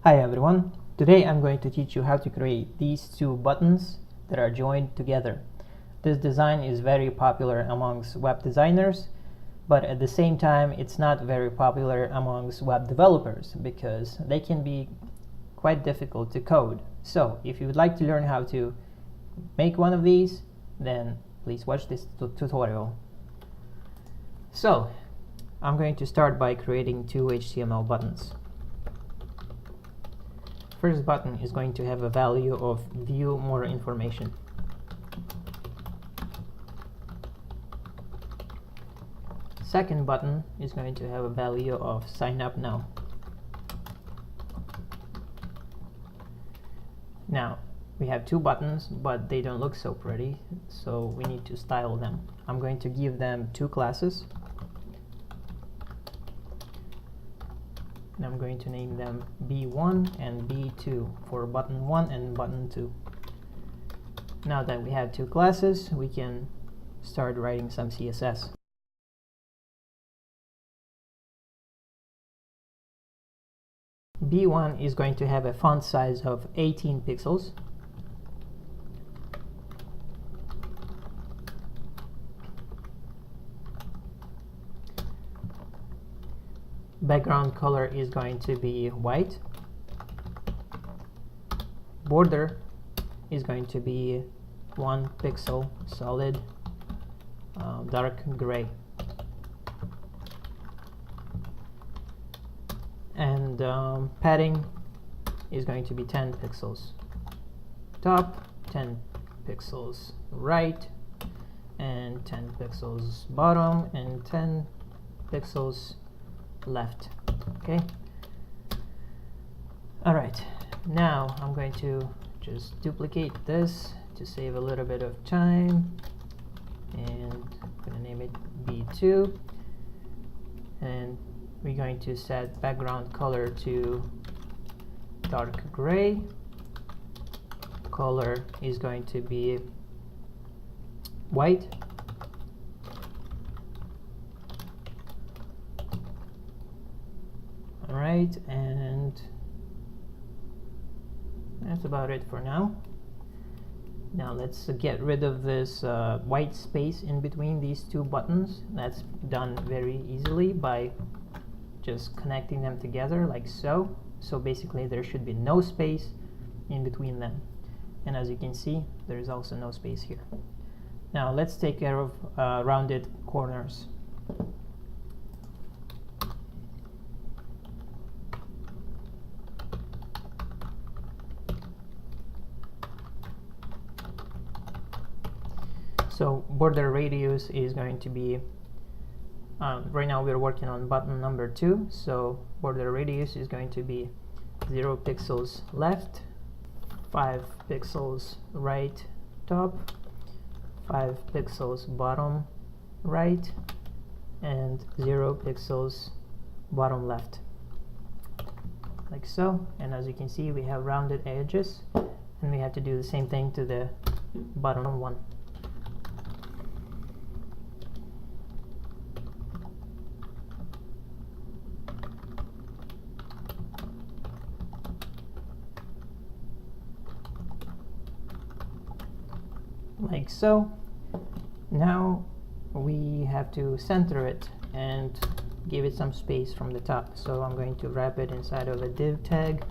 Hi everyone, today I'm going to teach you how to create these two buttons that are joined together. This design is very popular amongst web designers, but at the same time it's not very popular amongst web developers because they can be quite difficult to code. So if you would like to learn how to make one of these, then please watch this tutorial. So I'm going to start by creating two HTML buttons. First button is going to have a value of view more information. Second button is going to have a value of sign up now. Now we have two buttons, but they don't look so pretty, so we need to style them. I'm going to give them two classes. And I'm going to name them B1 and B2 for button 1 and button 2. Now that we have two classes, we can start writing some CSS. B1 is going to have a font size of 18 pixels. Background color is going to be white. Border is going to be 1 pixel solid dark gray. And padding is going to be 10 pixels top, 10 pixels right, and 10 pixels bottom, and 10 pixels left. Okay. Alright, now I'm going to just duplicate this to save a little bit of time, and I'm going to name it B2, and we're going to set background color to dark gray. Color is going to be white. Alright, and that's about it for now. Now let's get rid of this white space in between these two buttons. That's done very easily by just connecting them together like so. So basically there should be no space in between them. And as you can see, there is also no space here. Now let's take care of rounded corners. So border radius is going to be, right now we're working on button number 2, so border radius is going to be 0 pixels left, 5 pixels right top, 5 pixels bottom right, and 0 pixels bottom left, like so. And as you can see, we have rounded edges, and we have to do the same thing to the bottom one. Like so. Now we have to center it and give it some space from the top, so I'm going to wrap it inside of a div tag,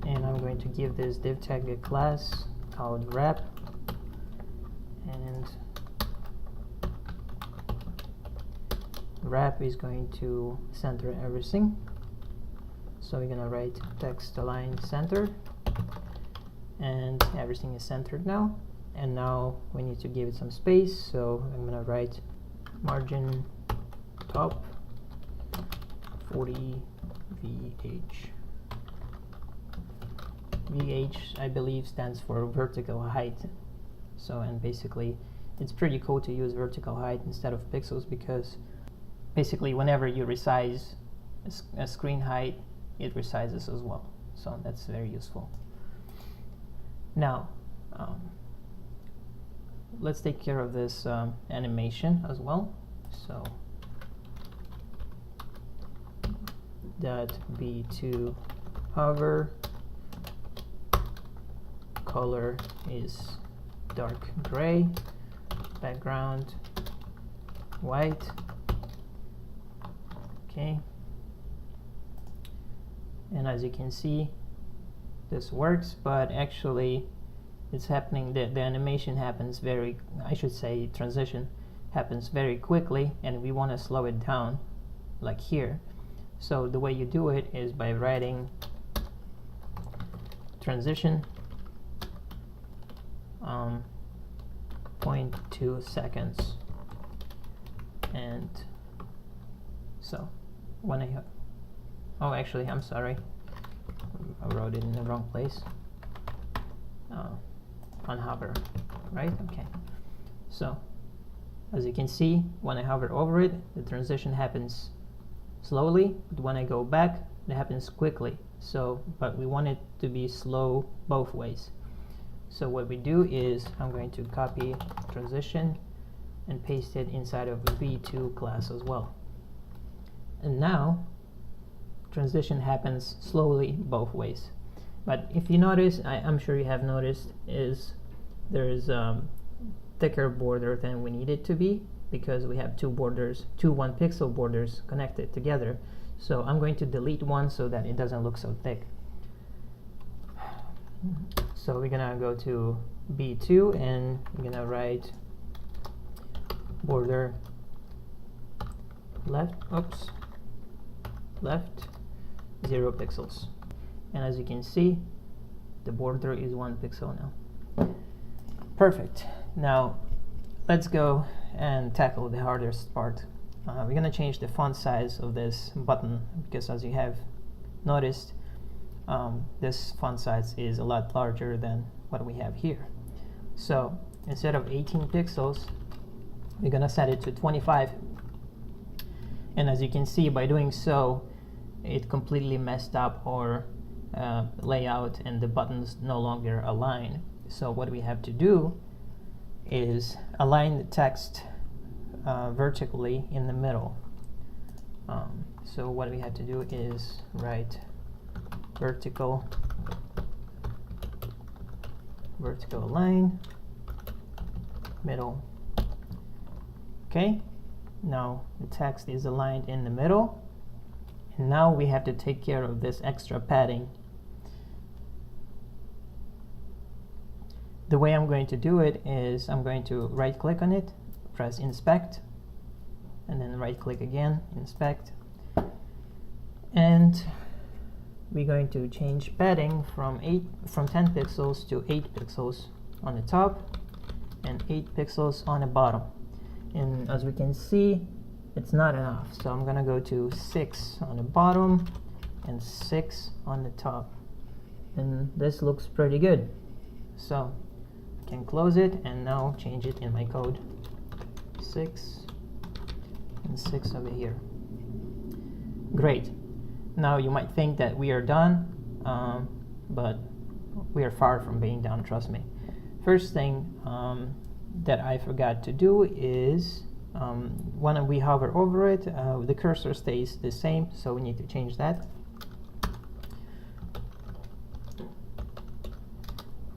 and I'm going to give this div tag a class called wrap, and wrap is going to center everything. So we're gonna write text align center, and everything is centered now. And now we need to give it some space, so I'm gonna write margin top 40 VH. VH, I believe, stands for vertical height. So, and basically it's pretty cool to use vertical height instead of pixels, because basically whenever you resize a screen height, it resizes as well. So that's very useful. Now let's take care of this animation as well. So dot b2 hover, color is dark gray, background white. Okay, and as you can see, this works, but actually it's happening, the animation happens very, I should say transition happens very quickly, and we want to slow it down like here. So the way you do it is by writing transition 0.2 seconds, and so when I oh, actually I'm sorry, I wrote it in the wrong place. On hover, right? Okay, so as you can see, when I hover over it, the transition happens slowly, but when I go back, it happens quickly. So, but we want it to be slow both ways. So what we do is, I'm going to copy transition and paste it inside of the v2 class as well. And now, transition happens slowly both ways. But if you notice, I'm sure you have noticed, is there's thicker border than we need it to be, because we have two borders, two 1 pixel borders connected together. So I'm going to delete one so that it doesn't look so thick. So we're gonna go to B2 and we're gonna write border left, oops, left 0 pixels. And as you can see, the border is 1 pixel now. Perfect. Now let's go and tackle the hardest part. We're going to change the font size of this button, because as you have noticed, this font size is a lot larger than what we have here. So instead of 18 pixels, we're going to set it to 25. And as you can see, by doing so, it completely messed up our layout, and the buttons no longer align. So what we have to do is align the text vertically in the middle. So what we have to do is write vertical align middle. Okay, now the text is aligned in the middle, and now we have to take care of this extra padding. The way I'm going to do it is, I'm going to right click on it, press inspect, and then right click again, inspect, and we're going to change padding from 10 pixels to 8 pixels on the top and 8 pixels on the bottom. And as we can see, it's not enough, so I'm gonna go to 6 on the bottom and 6 on the top, and this looks pretty good. So I can close it and now change it in my code. 6 and 6 over here. Great. Now you might think that we are done, but we are far from being done, trust me. First thing that I forgot to do is, when we hover over it, the cursor stays the same, so we need to change that.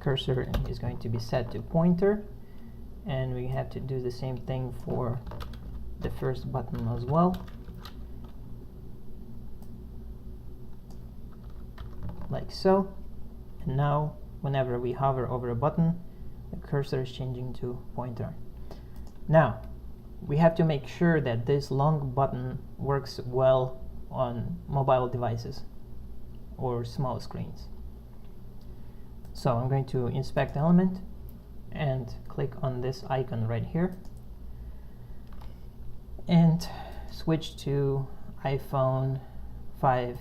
Cursor is going to be set to pointer, and we have to do the same thing for the first button as well. Like so. And now whenever we hover over a button, the cursor is changing to pointer. Now we have to make sure that this long button works well on mobile devices or small screens. So I'm going to inspect element and click on this icon right here and switch to iPhone 5.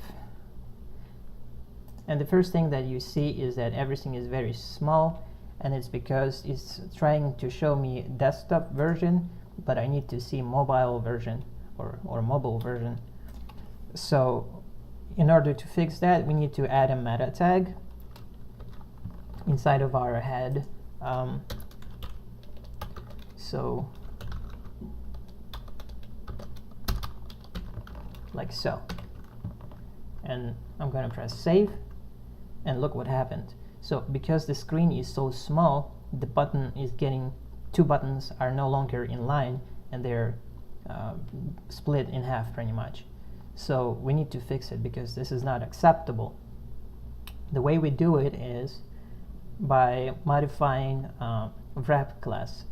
And the first thing that you see is that everything is very small, and it's because it's trying to show me desktop version, but I need to see mobile version or mobile version. So in order to fix that, we need to add a meta tag inside of our head. So like so. and I'm gonna press save, and look what happened. So because the screen is so small, the button is getting, two buttons are no longer in line, and they're split in half pretty much. So we need to fix it because this is not acceptable. The way we do it is by modifying wrap class.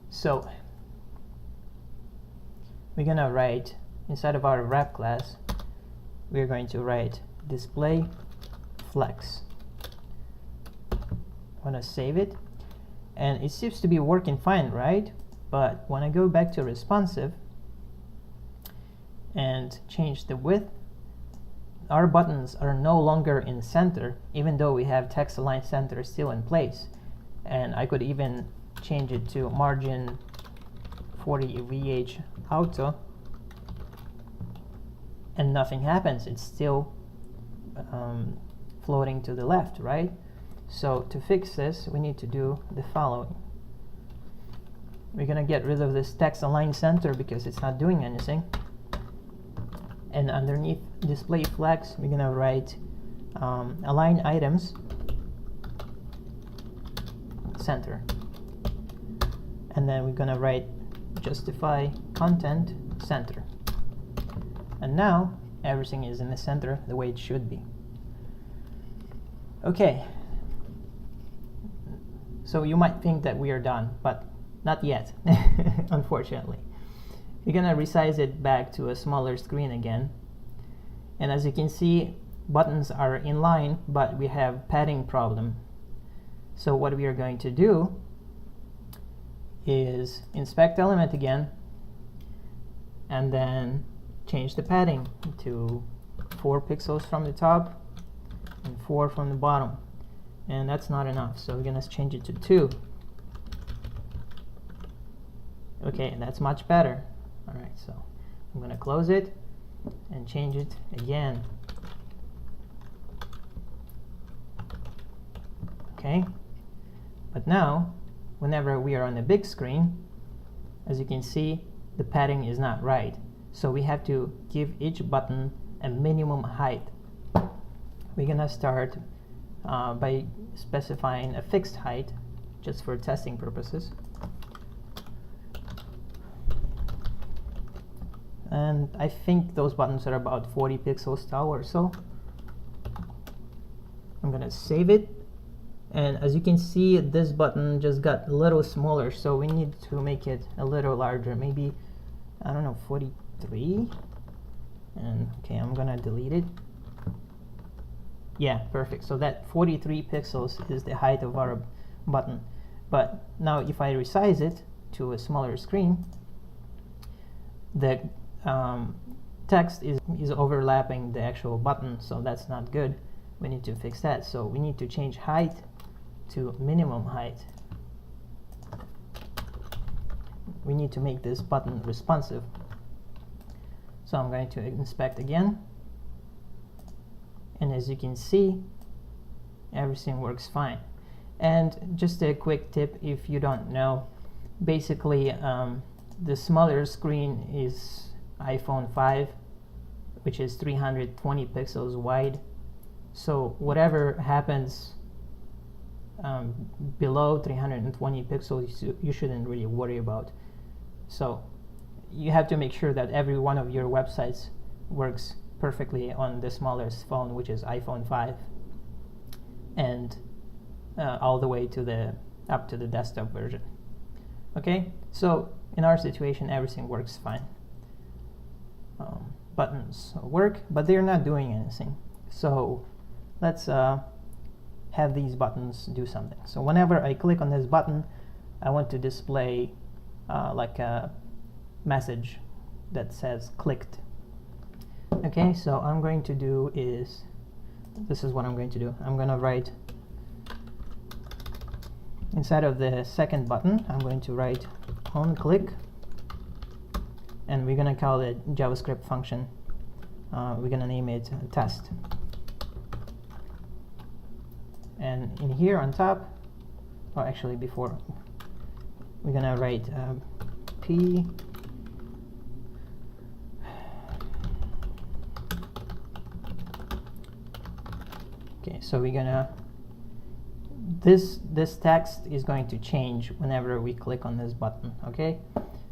So we're gonna write inside of our wrap class, we're going to write display flex. I want to save it, and it seems to be working fine, right? But when I go back to responsive and change the width, our buttons are no longer in center, even though we have text align center still in place. And I could even change it to margin 40 VH auto, and nothing happens. It's still floating to the left, right? So to fix this, we need to do the following. We're gonna get rid of this text align center because it's not doing anything. And underneath display flex, we're gonna write align items center. And then we're gonna write justify content center. And now everything is in the center the way it should be. Okay, so you might think that we are done, but not yet, unfortunately. You're gonna resize it back to a smaller screen again, and as you can see, buttons are in line, but we have padding problem. So what we are going to do is inspect element again, and then change the padding to 4 pixels from the top and 4 from the bottom, and that's not enough, so we're gonna change it to 2. Okay, that's much better. Alright, so I'm gonna close it and change it again. Okay, but now whenever we are on the big screen, as you can see, the padding is not right. So we have to give each button a minimum height. We're gonna start by specifying a fixed height just for testing purposes. And I think those buttons are about 40 pixels tall or so. I'm gonna save it, and as you can see, this button just got a little smaller, so we need to make it a little larger, maybe, I don't know, 43. And okay, I'm gonna delete it. Yeah, perfect. So that 43 pixels is the height of our button. But now if I resize it to a smaller screen, the text is overlapping the actual button, so that's not good. We need to fix that. So we need to change height to minimum height. We need to make this button responsive. So I'm going to inspect again, and as you can see, everything works fine. And just a quick tip if you don't know, basically the smaller screen is iPhone 5, which is 320 pixels wide. So whatever happens below 320 pixels, you shouldn't really worry about. So you have to make sure that every one of your websites works perfectly on the smallest phone, which is iPhone 5, and all the way to the up to the desktop version. Okay, so in our situation, everything works fine. Buttons work, but they're not doing anything. So let's have these buttons do something. So whenever I click on this button, I want to display like a message that says clicked. Okay, so I'm going to do is, this is what I'm going to do. I'm going to write inside of the second button, I'm going to write on click, and we're going to call it JavaScript function. We're going to name it test. And in here on top, or actually before, we're going to write p Okay, so we're gonna this text is going to change whenever we click on this button. Okay,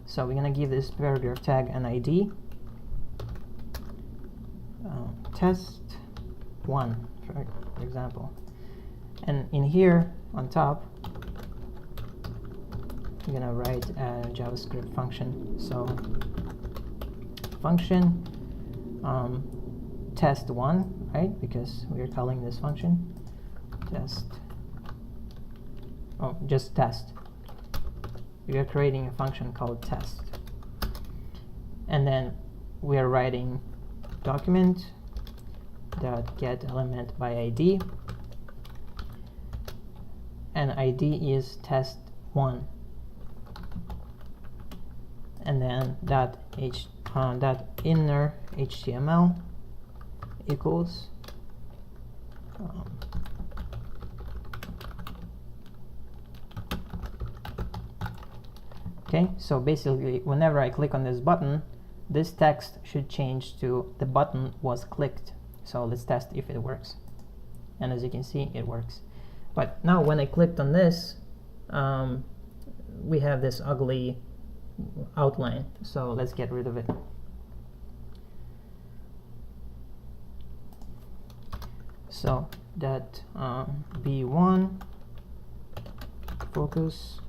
so we're gonna give this paragraph tag an ID, test1 for example, and in here on top we're gonna write a JavaScript function. So function test1, right, because we're calling this function test. Oh, just test. We are creating a function called test, and then we are writing document dot get element by ID, and ID is test1, and then that inner HTML equals okay, so basically whenever I click on this button, this text should change to the button was clicked. So let's test if it works, and as you can see it works. But now when I clicked on this, we have this ugly outline, so let's get rid of it. So that b1 focus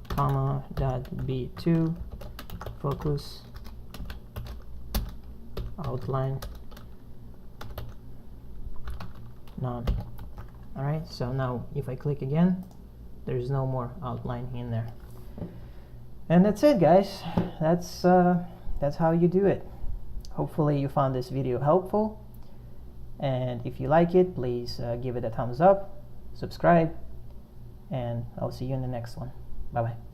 comma dot b2 focus outline none. Alright, so now if I click again, there's no more outline in there. And that's it, guys. That's how you do it. Hopefully you found this video helpful, and if you like it, please give it a thumbs up, subscribe, and I'll see you in the next one. Bye bye.